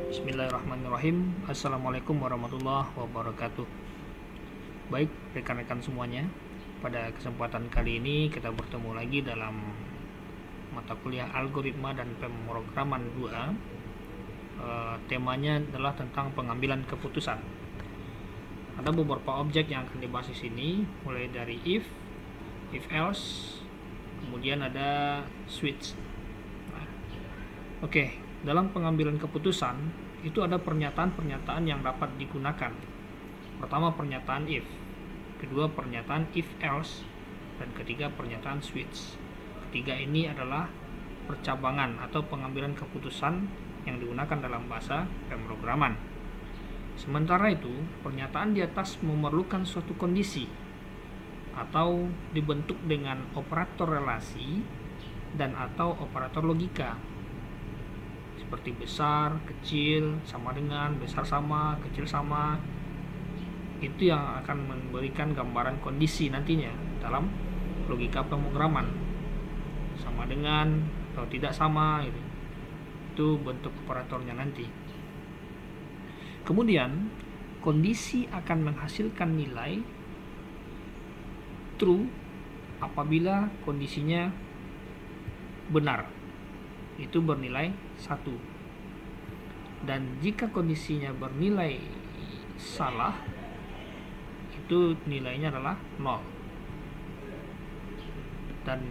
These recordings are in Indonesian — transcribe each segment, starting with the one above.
Bismillahirrahmanirrahim. Assalamualaikum warahmatullahi wabarakatuh. Baik rekan-rekan semuanya, pada kesempatan kali ini kita bertemu lagi dalam mata kuliah algoritma dan pemrograman 2. Temanya adalah tentang pengambilan keputusan. Ada beberapa objek yang akan dibahas di sini, mulai dari if else, kemudian ada switch. Dalam pengambilan keputusan itu ada pernyataan-pernyataan yang dapat digunakan. Pertama, pernyataan if, kedua pernyataan if else, dan ketiga pernyataan switch. Ketiga ini adalah percabangan atau pengambilan keputusan yang digunakan dalam bahasa pemrograman. Sementara itu, pernyataan di atas memerlukan suatu kondisi atau dibentuk dengan operator relasi dan atau operator logika, seperti besar, kecil, sama dengan, besar sama, kecil sama. Itu yang akan memberikan gambaran kondisi nantinya dalam logika pemrograman. Sama dengan atau tidak sama, gitu. Itu bentuk operatornya nanti. Kemudian kondisi akan menghasilkan nilai true apabila kondisinya benar, itu bernilai 1. Dan jika kondisinya bernilai salah, itu nilainya adalah 0. Dan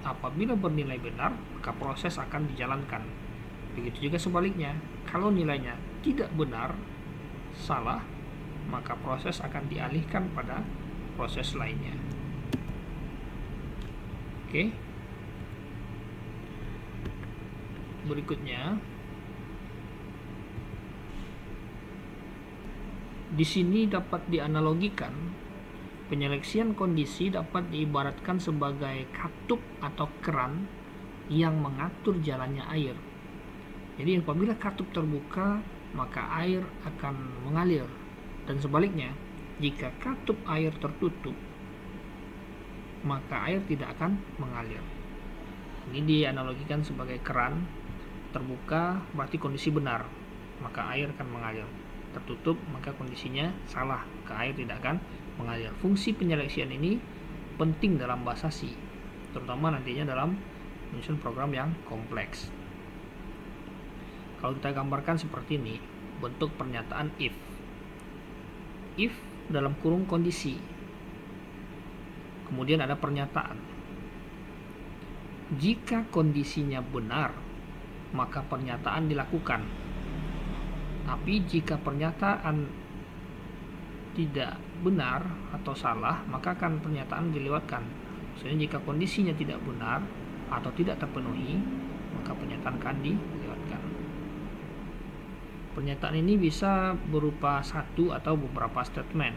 apabila bernilai benar, maka proses akan dijalankan. Begitu juga sebaliknya, kalau nilainya tidak benar, salah, maka proses akan dialihkan pada proses lainnya. Berikutnya, di sini dapat dianalogikan penyeleksian kondisi dapat diibaratkan sebagai katup atau keran yang mengatur jalannya air. Jadi apabila katup terbuka, maka air akan mengalir, dan sebaliknya, jika katup air tertutup, maka air tidak akan mengalir. Ini dianalogikan sebagai keran terbuka berarti kondisi benar, maka air akan mengalir. Tertutup maka kondisinya salah, maka air tidak akan mengalir. Fungsi penyeleksian ini penting dalam bahasa C, terutama nantinya dalam menyusun program yang kompleks. Kalau kita gambarkan seperti ini, bentuk pernyataan if dalam kurung kondisi, kemudian ada pernyataan. Jika kondisinya benar, maka pernyataan dilakukan. Tapi jika pernyataan tidak benar atau salah, maka akan pernyataan dilewatkan. Maksudnya jika kondisinya tidak benar atau tidak terpenuhi, maka pernyataan akan dilewatkan. Pernyataan ini bisa berupa satu atau beberapa statement.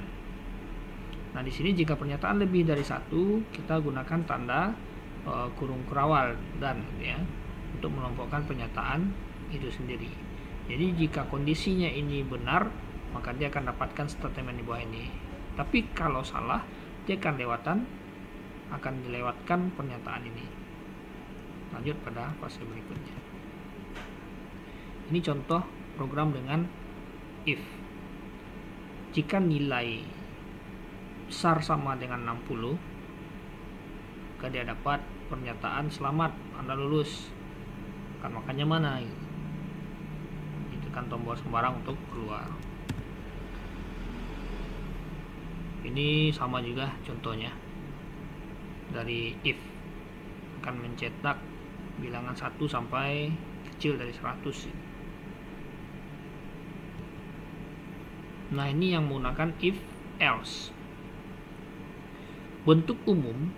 Nah, di sini jika pernyataan lebih dari satu, kita gunakan tanda kurung kurawal dan untuk melompokkan pernyataan itu sendiri. Jadi jika kondisinya ini benar, maka dia akan dapatkan statement di bawah ini. Tapi kalau salah, dia akan dilewatkan pernyataan ini. Lanjut pada fase berikutnya. Ini contoh program dengan if. Jika nilai besar sama dengan 60, maka dia dapat pernyataan selamat, Anda lulus. Akan makannya mana? Tekan tombol sembarang untuk keluar. Ini sama juga contohnya. Dari if akan mencetak bilangan 1 sampai kecil dari 100. Nah, ini yang menggunakan if else. Bentuk umum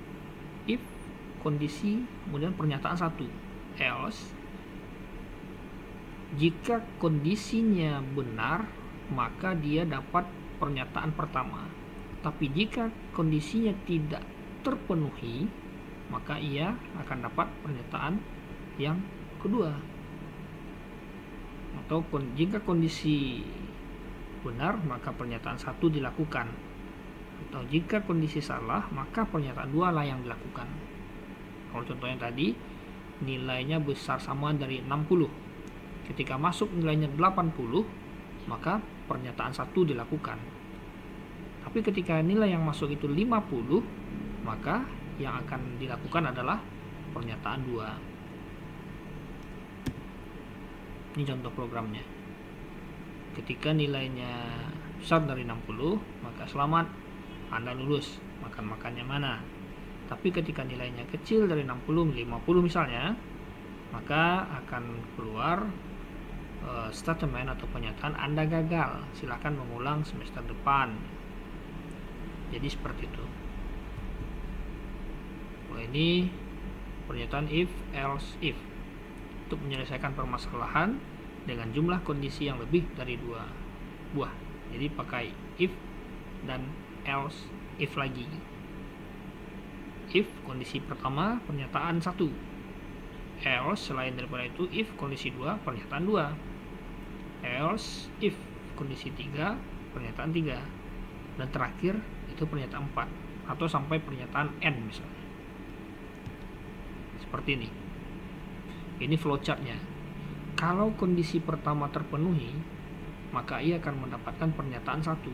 if kondisi, kemudian pernyataan 1, else. Jika kondisinya benar, maka dia dapat pernyataan pertama. Tapi jika kondisinya tidak terpenuhi, maka ia akan dapat pernyataan yang kedua. Atau jika kondisi benar, maka pernyataan 1 dilakukan. Atau jika kondisi salah, maka pernyataan 2 lah yang dilakukan. Kalau contohnya tadi, nilainya besar sama dari 60, Ketika masuk nilainya 80, maka pernyataan 1 dilakukan. Tapi ketika nilai yang masuk itu 50, maka yang akan dilakukan adalah pernyataan 2. Ini contoh programnya. Ketika nilainya besar dari 60, maka selamat, Anda lulus. Makan-makannya mana? Tapi ketika nilainya kecil dari 60, 50 misalnya, maka akan keluar statement atau pernyataan Anda gagal. Silakan mengulang semester depan. Jadi seperti itu. Ini pernyataan if, else, if untuk menyelesaikan permasalahan dengan jumlah kondisi yang lebih dari 2 buah. Jadi pakai if dan else, if lagi. If kondisi pertama pernyataan 1, else selain daripada itu if kondisi 2 pernyataan 2, else if kondisi 3 pernyataan 3, dan terakhir itu pernyataan 4 atau sampai pernyataan n misalnya. Seperti ini. Ini flowchartnya. Kalau kondisi pertama terpenuhi, maka ia akan mendapatkan pernyataan 1.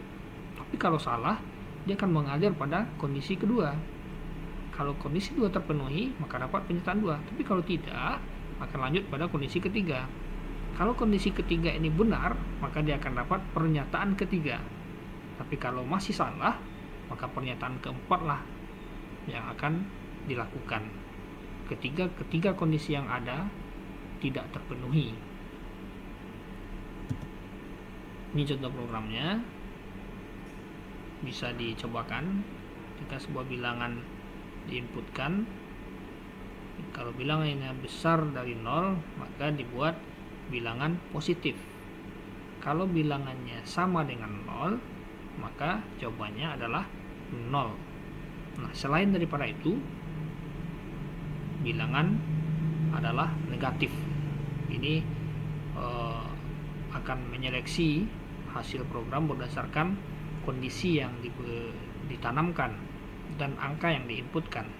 Tapi kalau salah, dia akan mengalir pada kondisi kedua. Kalau kondisi 2 terpenuhi, maka dapat pernyataan 2. Tapi kalau tidak, akan lanjut pada kondisi ketiga. Kalau kondisi ketiga ini benar, maka dia akan dapat pernyataan ketiga. Tapi kalau masih salah, maka pernyataan keempat lah yang akan dilakukan. Ketiga kondisi yang ada tidak terpenuhi. Ini contoh programnya. Bisa dicobakan. Jika sebuah bilangan diinputkan, kalau bilangannya besar dari 0, maka dibuat bilangan positif. Kalau bilangannya sama dengan 0, maka jawabannya adalah 0. Nah, selain daripada itu, bilangan adalah negatif. Ini akan menyeleksi hasil program berdasarkan kondisi yang ditanamkan dan angka yang diinputkan.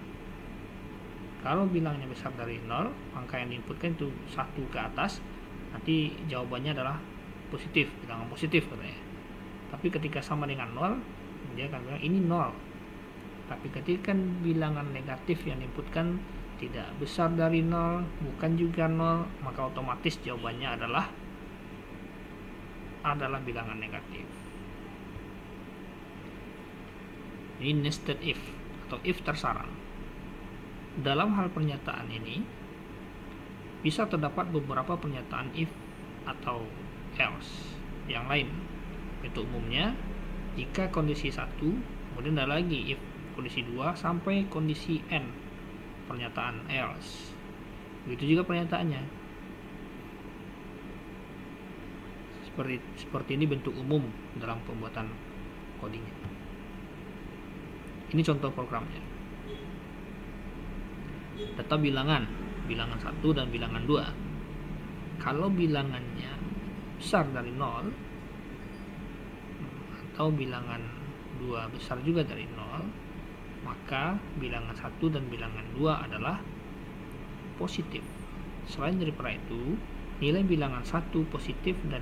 Kalau bilangnya besar dari 0, angka yang diinputkan itu 1 ke atas, nanti jawabannya adalah positif, bilangan positif katanya. Tapi ketika sama dengan 0, dia akan bilang ini 0. Tapi ketika bilangan negatif yang diinputkan tidak besar dari 0, bukan juga 0, maka otomatis jawabannya adalah bilangan negatif. Ini nested if atau if tersarang. Dalam hal pernyataan ini bisa terdapat beberapa pernyataan if atau else yang lain. Itu umumnya jika kondisi 1, kemudian ada lagi if kondisi 2 sampai kondisi n, pernyataan else. Begitu juga pernyataannya. Seperti ini bentuk umum dalam pembuatan codingnya. Ini contoh programnya. Data bilangan 1 dan bilangan 2. Kalau bilangannya besar dari 0 atau bilangan 2 besar juga dari 0, maka bilangan 1 dan bilangan 2 adalah positif. Selain daripada itu, nilai bilangan 1 positif dan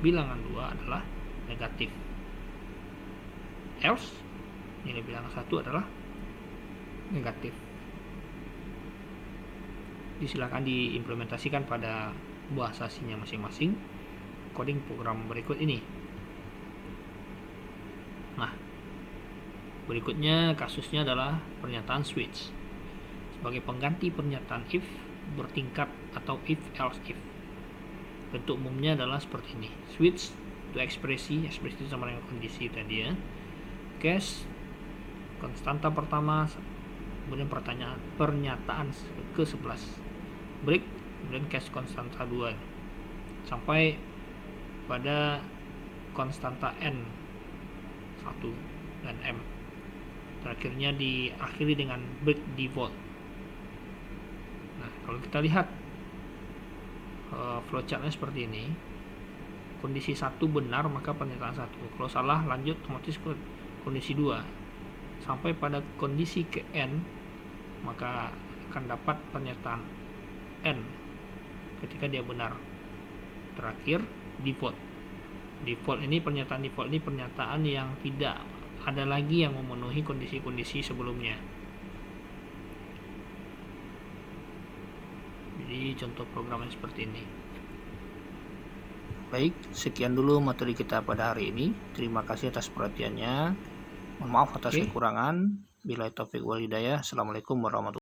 bilangan 2 adalah negatif. Else, nilai bilangan 1 adalah negatif. Silakan diimplementasikan pada bahasa aslinya masing-masing coding program berikut ini. Nah, berikutnya kasusnya adalah pernyataan switch sebagai pengganti pernyataan if bertingkat atau if else if. Bentuk umumnya adalah seperti ini. Switch itu ekspresi itu sama dengan kondisi tadi ya. Case konstanta pertama, kemudian pernyataan ke-11. Break, kemudian case konstanta 2 sampai pada konstanta n 1 dan m. Terakhirnya diakhiri dengan break default. Nah, kalau kita lihat flowchartnya seperti ini. Kondisi 1 benar maka pernyataan 1. Kalau salah lanjut otomatis ke kondisi 2. Sampai pada kondisi ke n, maka akan dapat pernyataan n ketika dia benar. Terakhir, default. Pernyataan default ini pernyataan yang tidak ada lagi yang memenuhi kondisi-kondisi sebelumnya. Jadi contoh programnya seperti ini. Baik, sekian dulu materi kita pada hari ini. Terima kasih atas perhatiannya. Mohon maaf atas kekurangan. Billahi taufiq wal hidayah. Assalamualaikum warahmatullahi wabarakatuh.